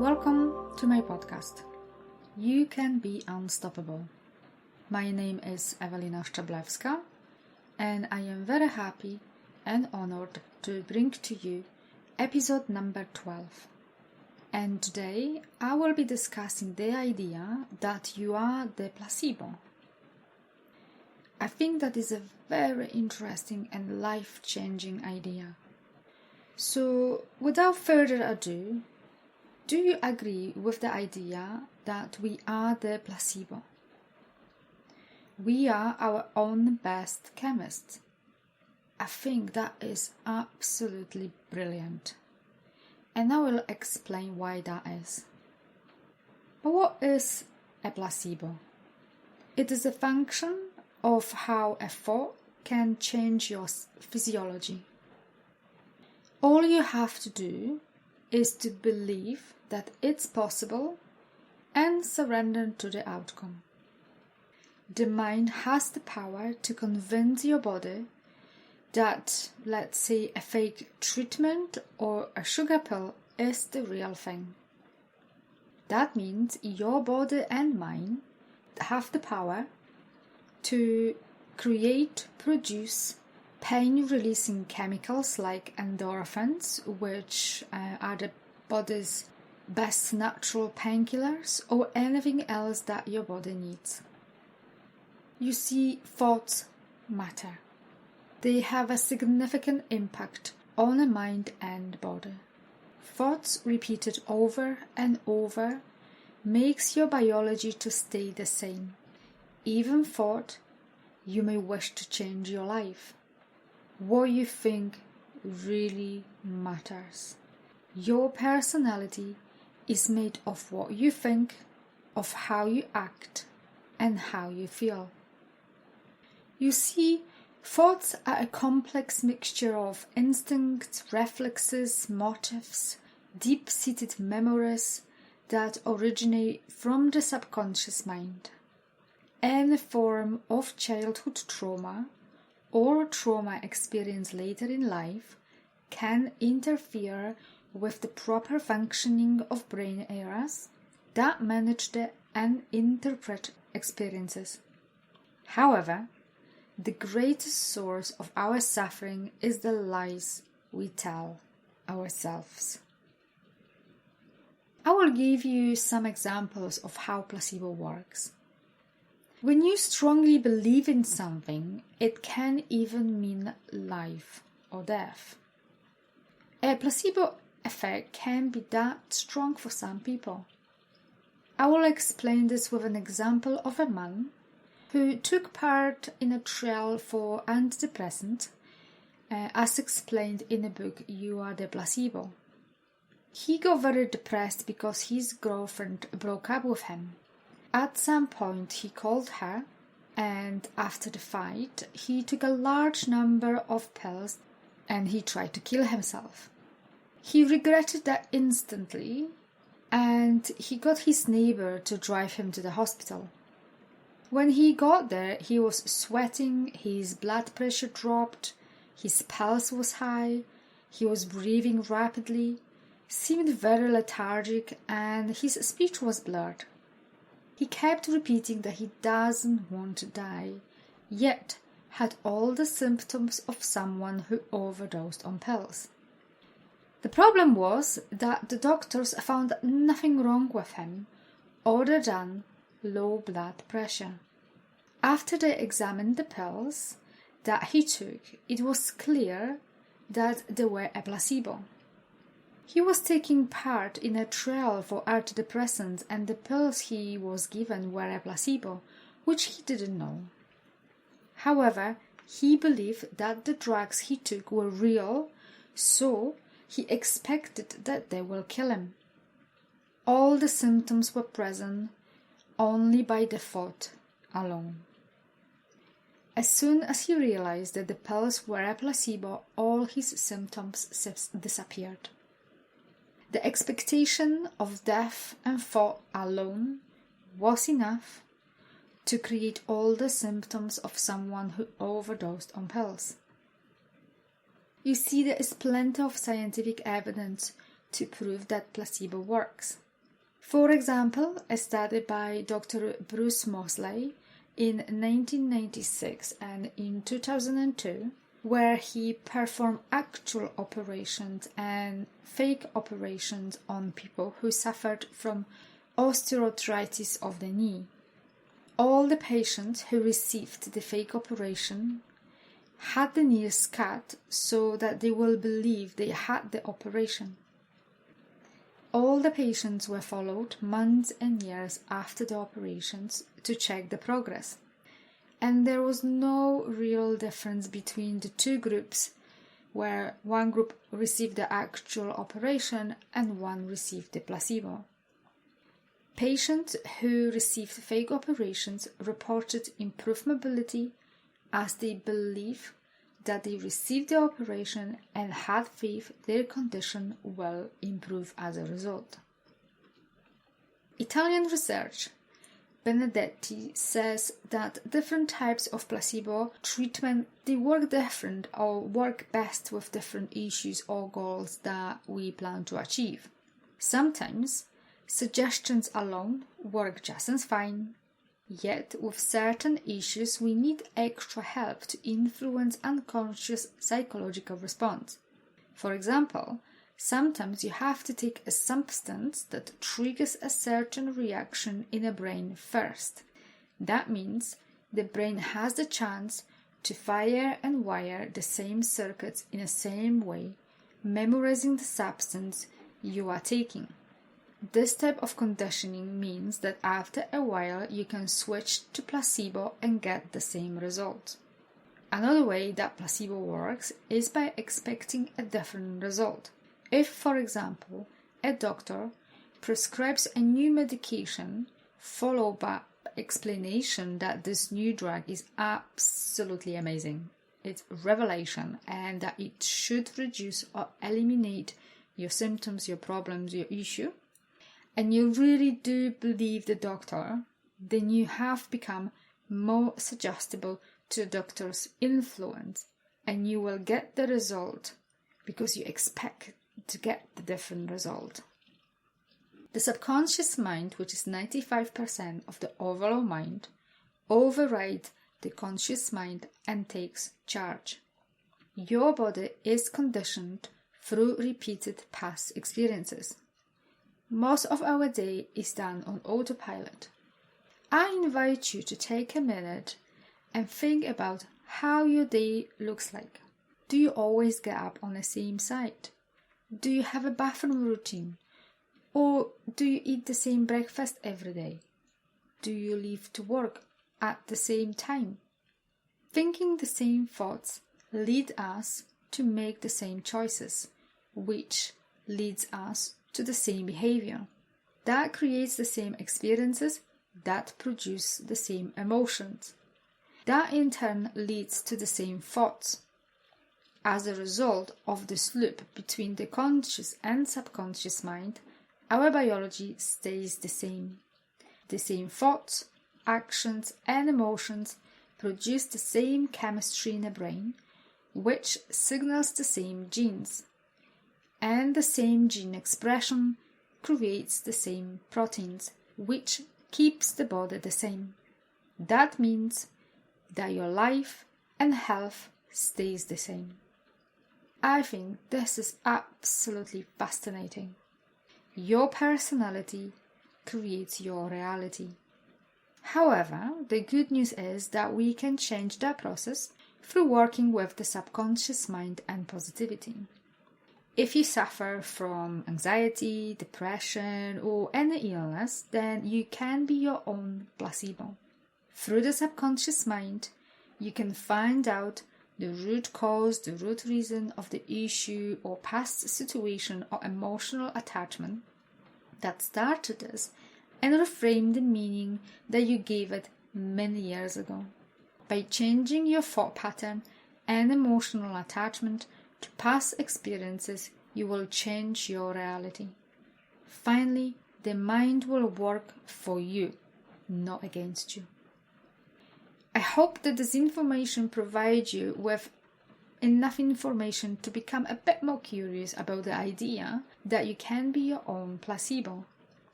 Welcome to my podcast. You can be unstoppable. My name is Ewelina Szczeblewska and I am very happy and honored to bring to you episode number 12. And today I will be discussing the idea that you are the placebo. I think that is a very interesting and life-changing idea. So, without further ado, do you agree with the idea that we are the placebo? We are our own best chemists. I think that is absolutely brilliant. And I will explain why that is. But what is a placebo? It is a function of how a thought can change your physiology. All you have to do is to believe that it's possible and surrender to the outcome. The mind has the power to convince your body that, let's say, a fake treatment or a sugar pill is the real thing. That means your body and mind have the power to produce pain-releasing chemicals like endorphins, which are the body's best natural painkillers, or anything else that your body needs. You see, thoughts matter. They have a significant impact on the mind and body. Thoughts repeated over and over makes your biology to stay the same. Even thought you may wish to change your life. What you think really matters. Your personality is made of what you think, of how you act, and how you feel. You see, thoughts are a complex mixture of instincts, reflexes, motives, deep-seated memories that originate from the subconscious mind. Any form of childhood trauma or trauma experienced later in life can interfere with the proper functioning of brain areas that manage and interpret experiences. However, the greatest source of our suffering is the lies we tell ourselves. I will give you some examples of how placebo works. When you strongly believe in something, it can even mean life or death. A placebo effect can be that strong for some people. I will explain this with an example of a man who took part in a trial for antidepressant, as explained in the book You Are the Placebo. He got very depressed because his girlfriend broke up with him. At some point he called her, and after the fight he took a large number of pills and he tried to kill himself. He regretted that instantly, and he got his neighbor to drive him to the hospital. When he got there, he was sweating, his blood pressure dropped, his pulse was high, he was breathing rapidly, seemed very lethargic, and his speech was blurred. He kept repeating that he doesn't want to die, yet had all the symptoms of someone who overdosed on pills. The problem was that the doctors found nothing wrong with him other than low blood pressure. After they examined the pills that he took, it was clear that they were a placebo. He was taking part in a trial for antidepressants, and the pills he was given were a placebo, which he didn't know. However, he believed that the drugs he took were real, so he expected that they will kill him. All the symptoms were present only by the thought alone. As soon as he realized that the pills were a placebo, all his symptoms disappeared. The expectation of death and thought alone was enough to create all the symptoms of someone who overdosed on pills. You see, there is plenty of scientific evidence to prove that placebo works. For example, a study by Dr. Bruce Mosley in 1996 and in 2002, where he performed actual operations and fake operations on people who suffered from osteoarthritis of the knee. All the patients who received the fake operation had the knees cut so that they will believe they had the operation. All the patients were followed months and years after the operations to check the progress. And there was no real difference between the two groups, where one group received the actual operation and one received the placebo. Patients who received fake operations reported improved mobility as they believed that they received the operation and had faith their condition will improve as a result. Italian research Benedetti says that different types of placebo treatment, they work different or work best with different issues or goals that we plan to achieve. Sometimes suggestions alone work just as fine, yet with certain issues we need extra help to influence unconscious psychological response. For example, sometimes you have to take a substance that triggers a certain reaction in the brain first. That means the brain has the chance to fire and wire the same circuits in the same way, memorizing the substance you are taking. This type of conditioning means that after a while you can switch to placebo and get the same result. Another way that placebo works is by expecting a different result. If, for example, a doctor prescribes a new medication followed by explanation that this new drug is absolutely amazing, it's revelation, and that it should reduce or eliminate your symptoms, your problems, your issue, and you really do believe the doctor, then you have become more suggestible to the doctor's influence, and you will get the result because you expect to get the different result. The subconscious mind, which is 95% of the overall mind, overrides the conscious mind and takes charge. Your body is conditioned through repeated past experiences. Most of our day is done on autopilot. I invite you to take a minute and think about how your day looks like. Do you always get up on the same side? Do you have a bathroom routine? Or do you eat the same breakfast every day? Do you leave to work at the same time? Thinking the same thoughts lead us to make the same choices, which leads us to the same behavior. That creates the same experiences that produce the same emotions. That in turn leads to the same thoughts. As a result of this loop between the conscious and subconscious mind, our biology stays the same. The same thoughts, actions, and emotions produce the same chemistry in the brain, which signals the same genes. And the same gene expression creates the same proteins, which keeps the body the same. That means that your life and health stays the same. I think this is absolutely fascinating. Your personality creates your reality. However, the good news is that we can change that process through working with the subconscious mind and positivity. If you suffer from anxiety, depression, or any illness, then you can be your own placebo. Through the subconscious mind, you can find out the root cause, the root reason of the issue or past situation or emotional attachment that started this, and reframe the meaning that you gave it many years ago. By changing your thought pattern and emotional attachment to past experiences, you will change your reality. Finally, the mind will work for you, not against you. I hope that this information provides you with enough information to become a bit more curious about the idea that you can be your own placebo.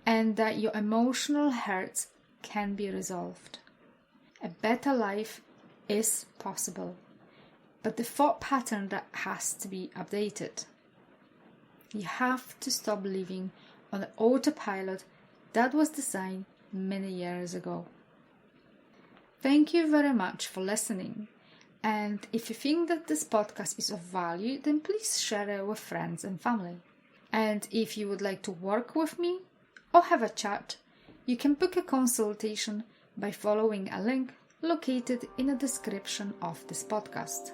and that your emotional hurts can be resolved. A better life is possible, but the thought pattern that has to be updated. You have to stop living on the autopilot that was designed many years ago. Thank you very much for listening. And if you think that this podcast is of value, then please share it with friends and family. And if you would like to work with me or have a chat, you can book a consultation by following a link located in the description of this podcast.